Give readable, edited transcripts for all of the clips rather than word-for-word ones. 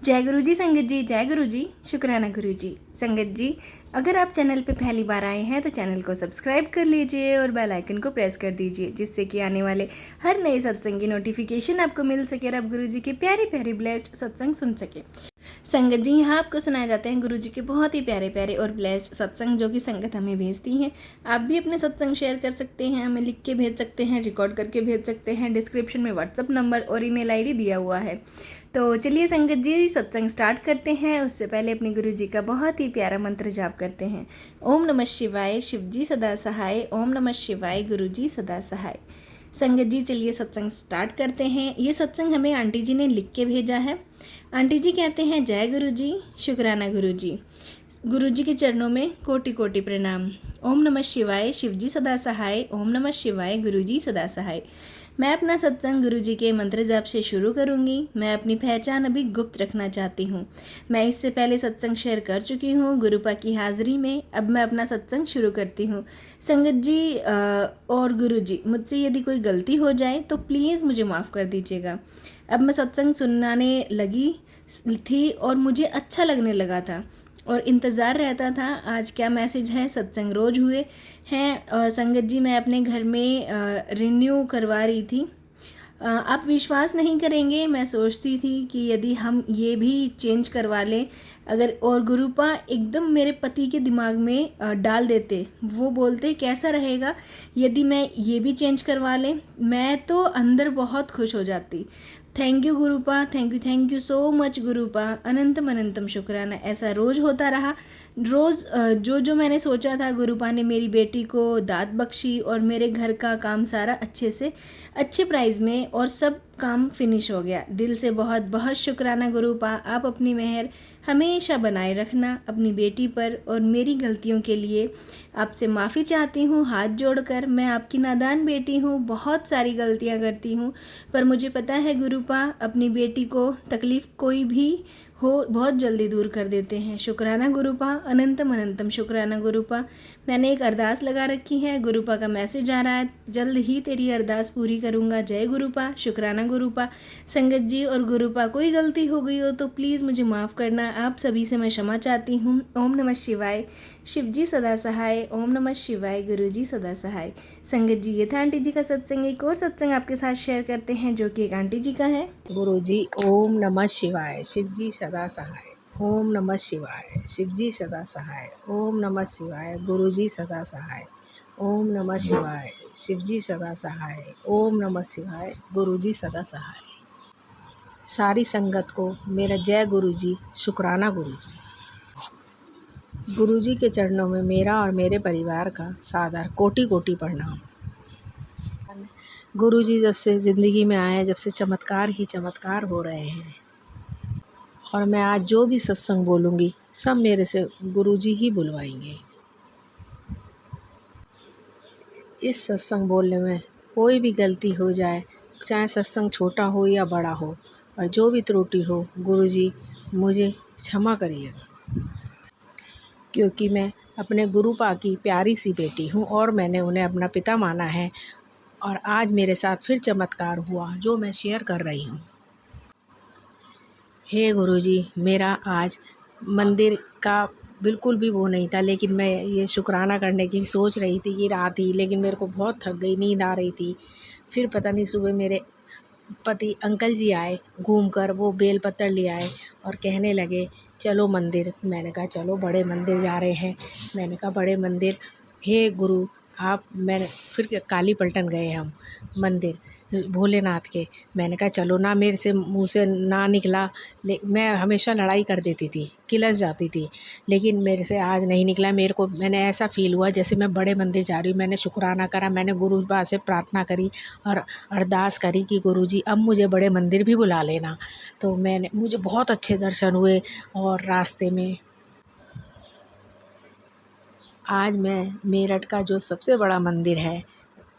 जय गुरु जी संगत जी, जय गुरु जी, शुक्राना गुरु जी। संगत जी, अगर आप चैनल पे पहली बार आए हैं तो चैनल को सब्सक्राइब कर लीजिए और बेल आइकन को प्रेस कर दीजिए, जिससे कि आने वाले हर नए सत्संग की नोटिफिकेशन आपको मिल सके और आप गुरु जी के प्यारे प्यारे ब्लेस्ड सत्संग सुन सके। संगत जी, यहाँ आपको सुनाए जाते हैं गुरु जी के बहुत ही प्यारे प्यारे और ब्लेस्ड सत्संग, जो कि संगत हमें भेजती हैं। आप भी अपने सत्संग शेयर कर सकते हैं, हमें लिख के भेज सकते हैं, रिकॉर्ड करके भेज सकते हैं। डिस्क्रिप्शन में व्हाट्सअप नंबर और ईमेल आईडी दिया हुआ है। तो चलिए संगत जी, सत्संग स्टार्ट करते हैं। उससे पहले अपने गुरु जी का बहुत ही प्यारा मंत्र जाप करते हैं। ओम नमः शिवाय, शिव जी सदा सहाय। ओम नमः शिवाय, गुरु जी सदा सहाय। संगत जी, चलिए सत्संग स्टार्ट करते हैं। ये सत्संग हमें आंटी जी ने लिख के भेजा है। आंटी जी कहते हैं, जय गुरु जी, शुक्राना गुरु जी। गुरु जी के चरणों में कोटि कोटि प्रणाम। ओम नमः शिवाय, शिव जी सदा सहाय। ओम नमः शिवाय, गुरु जी सदा सहाय। मैं अपना सत्संग गुरु जी के मंत्र जाप से शुरू करूंगी। मैं अपनी पहचान अभी गुप्त रखना चाहती हूँ। मैं इससे पहले सत्संग शेयर कर चुकी हूँ गुरुपा की हाजिरी में। अब मैं अपना सत्संग शुरू करती हूँ। संगत जी और गुरु जी, मुझसे यदि कोई गलती हो जाए तो प्लीज़ मुझे माफ़ कर दीजिएगा। अब मैं सत्संग सुनाने लगी थी और मुझे अच्छा लगने लगा था और इंतज़ार रहता था आज क्या मैसेज है। सत्संग रोज़ हुए हैं। संगत जी, मैं अपने घर में रिन्यू करवा रही थी। आप विश्वास नहीं करेंगे, मैं सोचती थी कि यदि हम ये भी चेंज करवा लें अगर, और गुरुपा एकदम मेरे पति के दिमाग में डाल देते। वो बोलते कैसा रहेगा यदि मैं ये भी चेंज करवा लें। मैं तो अंदर बहुत खुश हो जाती। थैंक यू गुरुपा, थैंक यू सो मच गुरुपा, अनंतम अनंतम शुक्राना। ऐसा रोज़ होता रहा। रोज़ जो मैंने सोचा था, गुरुपा ने मेरी बेटी को दात बख्शी और मेरे घर का काम सारा अच्छे से अच्छे प्राइस में और सब काम फिनिश हो गया। दिल से बहुत बहुत शुक्राना गुरुपा। आप अपनी मेहर हमेशा बनाए रखना अपनी बेटी पर, और मेरी गलतियों के लिए आपसे माफ़ी चाहती हूँ हाथ जोड़कर। मैं आपकी नादान बेटी हूँ, बहुत सारी गलतियाँ करती हूँ, पर मुझे पता है गुरुपा अपनी बेटी को तकलीफ़ कोई भी हो बहुत जल्दी दूर कर देते हैं। शुक्राना गुरुपा, अनंतम अनंतम शुक्राना गुरुपा। मैंने एक अरदास लगा रखी है, गुरुपा का मैसेज आ रहा है, जल्द ही तेरी अरदास पूरी करूँगा। जय गुरुपा, शुक्राना गुरुपा। संगत जी और गुरुपा, कोई गलती हो गई हो तो प्लीज़ मुझे माफ़ करना। आप सभी से मैं क्षमा चाहती हूँ। ओम नमः शिवाय, शिव जी सदा सहाय। ओम नमः शिवाय, गुरु जी सदा सहाय। संगत जी, ये था आंटी जी का सत्संग। एक और सत्संग आपके साथ शेयर करते हैं, जो कि एक आंटी जी का है। गुरु जी, ओम नमः शिवाय, शिव जी सदा सहाय। ओम नमः शिवाय, शिव जी सदा सहाय। ओम नमः शिवाय, गुरु जी सदा सहाय। ओम नमः शिवाय, शिव जी सदा सहाय। ओम नमः शिवाय, गुरु जी सदा सहाय। सारी संगत को मेरा जय गुरु जी, शुक्राना गुरु जी। गुरु जी के चरणों में मेरा और मेरे परिवार का सादर कोटि कोटि प्रणाम। गुरु जी जब से ज़िंदगी में आए, जब से चमत्कार ही चमत्कार हो रहे हैं, और मैं आज जो भी सत्संग बोलूँगी सब मेरे से गुरु जी ही बुलवाएंगे। इस सत्संग बोलने में कोई भी गलती हो जाए, चाहे सत्संग छोटा हो या बड़ा हो, और जो भी त्रुटि हो, गुरु जी मुझे क्षमा करिएगा, क्योंकि मैं अपने गुरुपा की प्यारी सी बेटी हूँ और मैंने उन्हें अपना पिता माना है। और आज मेरे साथ फिर चमत्कार हुआ जो मैं शेयर कर रही हूँ। हे गुरुजी, मेरा आज मंदिर का बिल्कुल भी वो नहीं था, लेकिन मैं ये शुक्राना करने की सोच रही थी कि रात ही, लेकिन मेरे को बहुत थक गई, नींद आ रही थी। फिर पता नहीं सुबह मेरे पति अंकल जी आए घूमकर, वो बेल पत्तर ले आए और कहने लगे चलो मंदिर। मैंने कहा चलो, बड़े मंदिर जा रहे हैं। मैंने कहा बड़े मंदिर, हे गुरु आप, मैंने फिर काली पलटन गए हम मंदिर भोलेनाथ के। मैंने कहा चलो ना, मेरे से मुँह से ना निकला। मैं हमेशा लड़ाई कर देती थी, किलस जाती थी, लेकिन मेरे से आज नहीं निकला। मेरे को, मैंने ऐसा फ़ील हुआ जैसे मैं बड़े मंदिर जा रही हूँ। मैंने शुक्राना करा, मैंने गुरुपा से प्रार्थना करी और अरदास करी कि गुरुजी अब मुझे बड़े मंदिर भी बुला लेना। तो मुझे बहुत अच्छे दर्शन हुए। और रास्ते में आज मैं मेरठ का जो सबसे बड़ा मंदिर है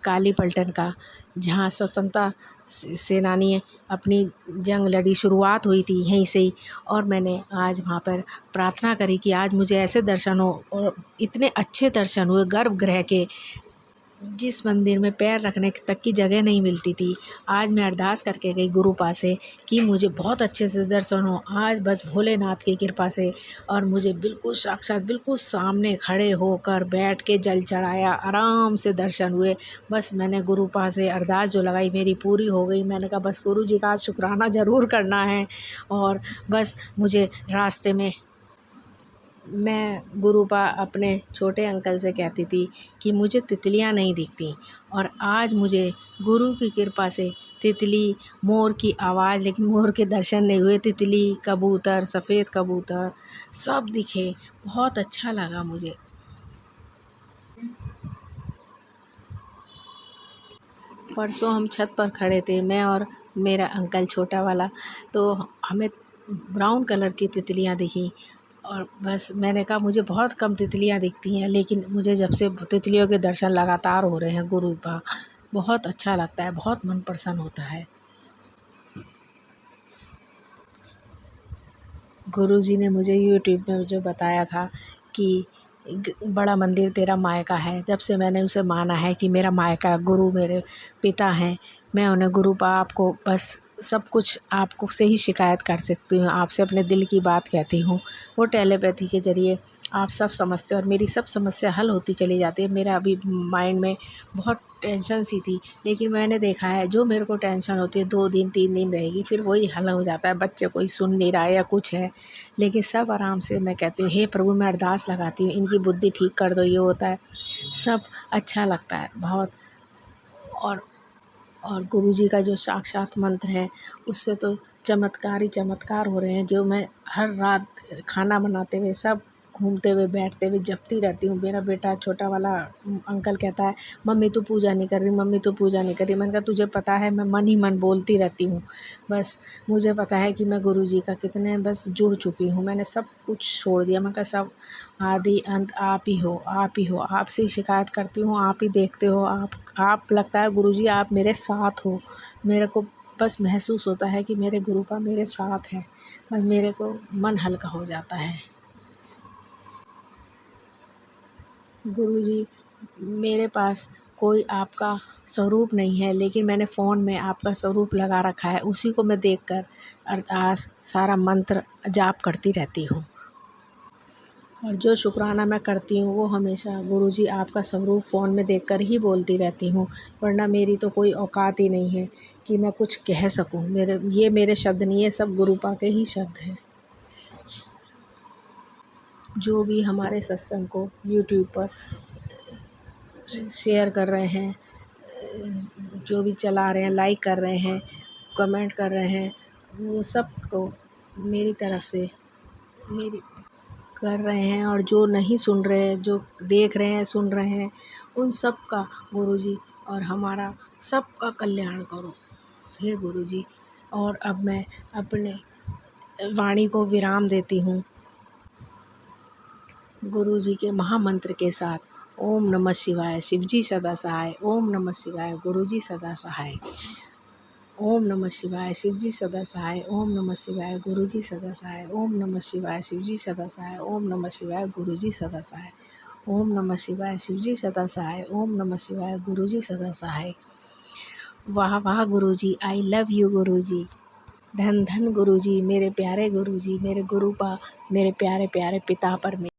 काली पलटन का, जहाँ स्वतंत्रता सेनानी अपनी जंग लड़ी, शुरुआत हुई थी यहीं से ही, और मैंने आज वहाँ पर प्रार्थना करी कि आज मुझे ऐसे दर्शन हो, और इतने अच्छे दर्शन हुए गर्भगृह के। जिस मंदिर में पैर रखने तक की जगह नहीं मिलती थी, आज मैं अरदास करके गई गुरु पास से कि मुझे बहुत अच्छे से दर्शन हो। आज बस भोलेनाथ की कृपा से और मुझे बिल्कुल साक्षात बिल्कुल सामने खड़े होकर बैठ के जल चढ़ाया, आराम से दर्शन हुए। बस मैंने गुरु पास से अरदास जो लगाई मेरी पूरी हो गई। मैंने कहा बस गुरु जी का आज शुक्राना ज़रूर करना है। और बस मुझे रास्ते में मैं गुरुपा अपने छोटे अंकल से कहती थी कि मुझे तितलियां नहीं दिखती, और आज मुझे गुरु की कृपा से तितली, मोर की आवाज़, लेकिन मोर के दर्शन नहीं हुए, तितली, कबूतर, सफ़ेद कबूतर सब दिखे। बहुत अच्छा लगा मुझे। परसों हम छत पर खड़े थे, मैं और मेरा अंकल छोटा वाला, तो हमें ब्राउन कलर की तितलियां दिखी। और बस मैंने कहा मुझे बहुत कम तितलियां दिखती हैं, लेकिन मुझे जब से तितलियों के दर्शन लगातार हो रहे हैं गुरु का, बहुत अच्छा लगता है, बहुत मन प्रसन्न होता है। गुरु जी ने मुझे यूट्यूब में जो बताया था कि बड़ा मंदिर तेरा मायका है, जब से मैंने उसे माना है कि मेरा मायका गुरु मेरे पिता हैं। मैं उन्हें गुरु बाप को बस सब कुछ आपको से ही शिकायत कर सकती हूँ, आपसे अपने दिल की बात कहती हूँ। वो टेलीपैथी के ज़रिए आप सब समझते हो और मेरी सब समस्या हल होती चली जाती है। मेरा अभी माइंड में बहुत टेंशन सी थी, लेकिन मैंने देखा है जो मेरे को टेंशन होती है 2 दिन 3 दिन रहेगी, फिर वही हल हो जाता है। बच्चे कोई सुन नहीं रहा है या कुछ है, लेकिन सब आराम से मैं कहती हूँ हे प्रभु, मैं अरदास लगाती हूँ इनकी बुद्धि ठीक कर दो, ये होता है, सब अच्छा लगता है बहुत। और गुरु जी का जो साक्षात मंत्र है उससे तो चमत्कार ही चमत्कार हो रहे हैं। जो मैं हर रात खाना बनाते हुए सब घूमते हुए बैठते हुए जपती रहती हूँ। मेरा बेटा छोटा वाला अंकल कहता है मम्मी तू पूजा नहीं कर रही, मम्मी तू पूजा नहीं कर रही। मैंने कहा तुझे पता है मैं मन ही मन बोलती रहती हूँ। बस मुझे पता है कि मैं गुरु जी का कितने बस जुड़ चुकी हूँ। मैंने सब कुछ छोड़ दिया। मैं कहा सब आदि अंत आप ही हो, आप ही हो, आपसे ही शिकायत करती हूँ, आप ही देखते हो। आप लगता है गुरु जी आप मेरे साथ हो। मेरे को बस महसूस होता है कि मेरे गुरु का मेरे साथ है, बस मेरे को मन हल्का हो जाता है। गुरु जी मेरे पास कोई आपका स्वरूप नहीं है, लेकिन मैंने फ़ोन में आपका स्वरूप लगा रखा है, उसी को मैं देखकर अरदास सारा मंत्र जाप करती रहती हूँ। और जो शुक्राना मैं करती हूँ वो हमेशा गुरु जी आपका स्वरूप फ़ोन में देखकर ही बोलती रहती हूँ, वरना मेरी तो कोई औकात ही नहीं है कि मैं कुछ कह सकूँ। ये मेरे शब्द नहीं है, सब गुरुपा के ही शब्द हैं। जो भी हमारे सत्संग को यूट्यूब पर शेयर कर रहे हैं, जो भी चला रहे हैं, लाइक कर रहे हैं, कमेंट कर रहे हैं, वो सब को मेरी तरफ से मेरी कर रहे हैं। और जो नहीं सुन रहे हैं, जो देख रहे हैं, सुन रहे हैं, उन सब का गुरुजी और हमारा सबका कल्याण करो हे गुरुजी। और अब मैं अपने वाणी को विराम देती हूँ गुरुजी के महामंत्र के साथ। ओम नमः शिवाय, शिवजी सदा सहाय। ओम नमः शिवाय, गुरुजी सदा सहाय। ओम नमः शिवाय, शिवजी सदा सहाय। ओम नमः शिवाय, गुरुजी सदा सहाय। ओम नमः शिवाय, शिवजी सदा सहाय। ओम नमः शिवाय, गुरुजी सदा सहाय। ओम नमः शिवाय, शिवजी सदा सहाय। ओम नमः शिवाय, गुरुजी सदा सहाय। वाह वाह गुरुजी, आई लव यू गुरुजी। धन धन गुरुजी, मेरे प्यारे गुरुजी, मेरे गुरुपा, मेरे प्यारे प्यारे पिता परमेश्वर।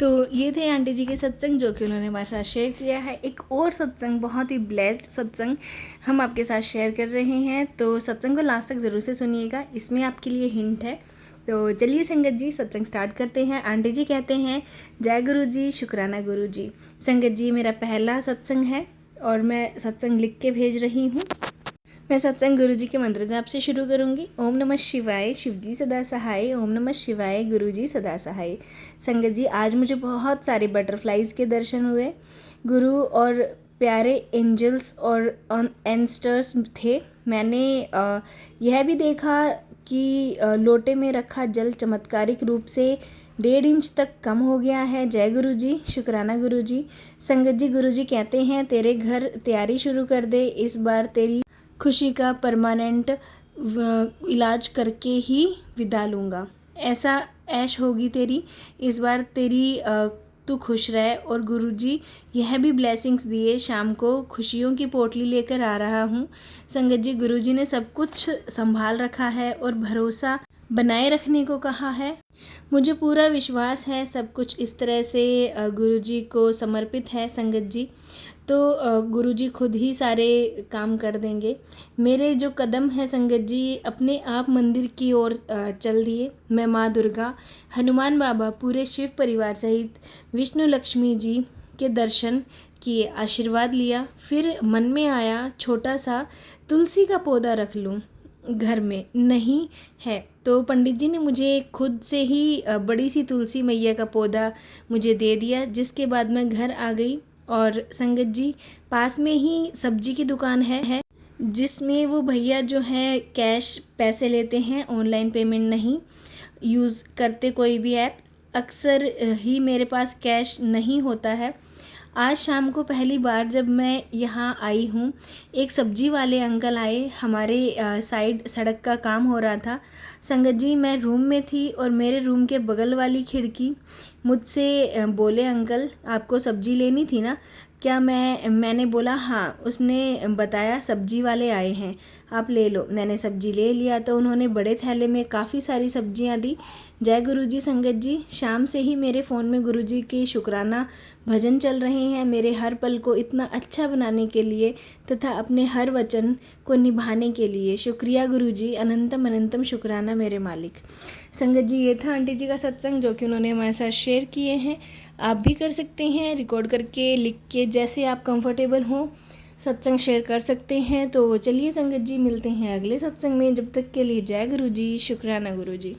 तो ये थे आंटी जी के सत्संग जो कि उन्होंने हमारे साथ शेयर किया है। एक और सत्संग, बहुत ही ब्लेस्ड सत्संग हम आपके साथ शेयर कर रहे हैं, तो सत्संग को लास्ट तक ज़रूर से सुनिएगा, इसमें आपके लिए हिंट है। तो चलिए संगत जी सत्संग स्टार्ट करते हैं। आंटी जी कहते हैं जय गुरु जी, शुक्राना गुरु जी। संगत जी मेरा पहला सत्संग है और मैं सत्संग लिख के भेज रही हूँ। मैं सत्संग गुरु जी के मंत्र जाप से शुरू करूँगी। ओम नमः शिवाय, शिवजी सदा सहाय। ओम नमः शिवाय, गुरु जी सदा सहाय। संगत जी आज मुझे बहुत सारे बटरफ्लाइज़ के दर्शन हुए। गुरु और प्यारे एंजल्स और एंस्टर्स थे। मैंने यह भी देखा कि लोटे में रखा जल चमत्कारिक रूप से 1.5 इंच तक कम हो गया है। जय गुरु जी, शुक्राना गुरु जी। संगत जी गुरु जी कहते हैं तेरे घर तैयारी शुरू कर दे, इस बार तेरी खुशी का परमानेंट इलाज करके ही विदा लूँगा। ऐसा ऐश होगी तेरी इस बार, तेरी तू खुश रहे। और गुरुजी यह भी ब्लेसिंग्स दिए, शाम को खुशियों की पोटली लेकर आ रहा हूँ। संगत जी, गुरुजी ने सब कुछ संभाल रखा है और भरोसा बनाए रखने को कहा है। मुझे पूरा विश्वास है सब कुछ इस तरह से गुरुजी को समर्पित है संगत जी। तो गुरुजी खुद ही सारे काम कर देंगे। मेरे जो कदम हैं संगत जी अपने आप मंदिर की ओर चल दिए। मैं माँ दुर्गा, हनुमान बाबा, पूरे शिव परिवार सहित विष्णु लक्ष्मी जी के दर्शन किए, आशीर्वाद लिया। फिर मन में आया छोटा सा तुलसी का पौधा रख लूँ, घर में नहीं है तो पंडित जी ने मुझे खुद से ही बड़ी सी तुलसी मैया का पौधा मुझे दे दिया। जिसके बाद मैं घर आ गई और संगत जी पास में ही सब्जी की दुकान है जिसमें वो भैया जो है कैश पैसे लेते हैं, ऑनलाइन पेमेंट नहीं यूज़ करते कोई भी ऐप। अक्सर ही मेरे पास कैश नहीं होता है। आज शाम को पहली बार जब मैं यहाँ आई हूँ, एक सब्जी वाले अंकल आए। हमारे साइड सड़क का काम हो रहा था संगत जी। मैं रूम में थी और मेरे रूम के बगल वाली खिड़की मुझसे बोले, अंकल आपको सब्जी लेनी थी ना? क्या मैंने बोला हाँ। उसने बताया सब्जी वाले आए हैं, आप ले लो। मैंने सब्जी ले लिया तो उन्होंने बड़े थैले में काफ़ी सारी सब्जियां दी। जय गुरुजी संगत जी। शाम से ही मेरे फ़ोन में गुरुजी के शुक्राना भजन चल रहे हैं, मेरे हर पल को इतना अच्छा बनाने के लिए तथा अपने हर वचन को निभाने के लिए। शुक्रिया गुरुजी, अनंतम अनंतम शुक्राना मेरे मालिक। संगत जी ये था आंटी जी का सत्संग जो कि उन्होंने हमारे साथ शेयर किए हैं। आप भी कर सकते हैं, रिकॉर्ड करके, लिख के, जैसे आप कंफर्टेबल हों सत्संग शेयर कर सकते हैं। तो चलिए संगत जी मिलते हैं अगले सत्संग में। जब तक के लिए जय गुरुजी, शुक्राना गुरुजी।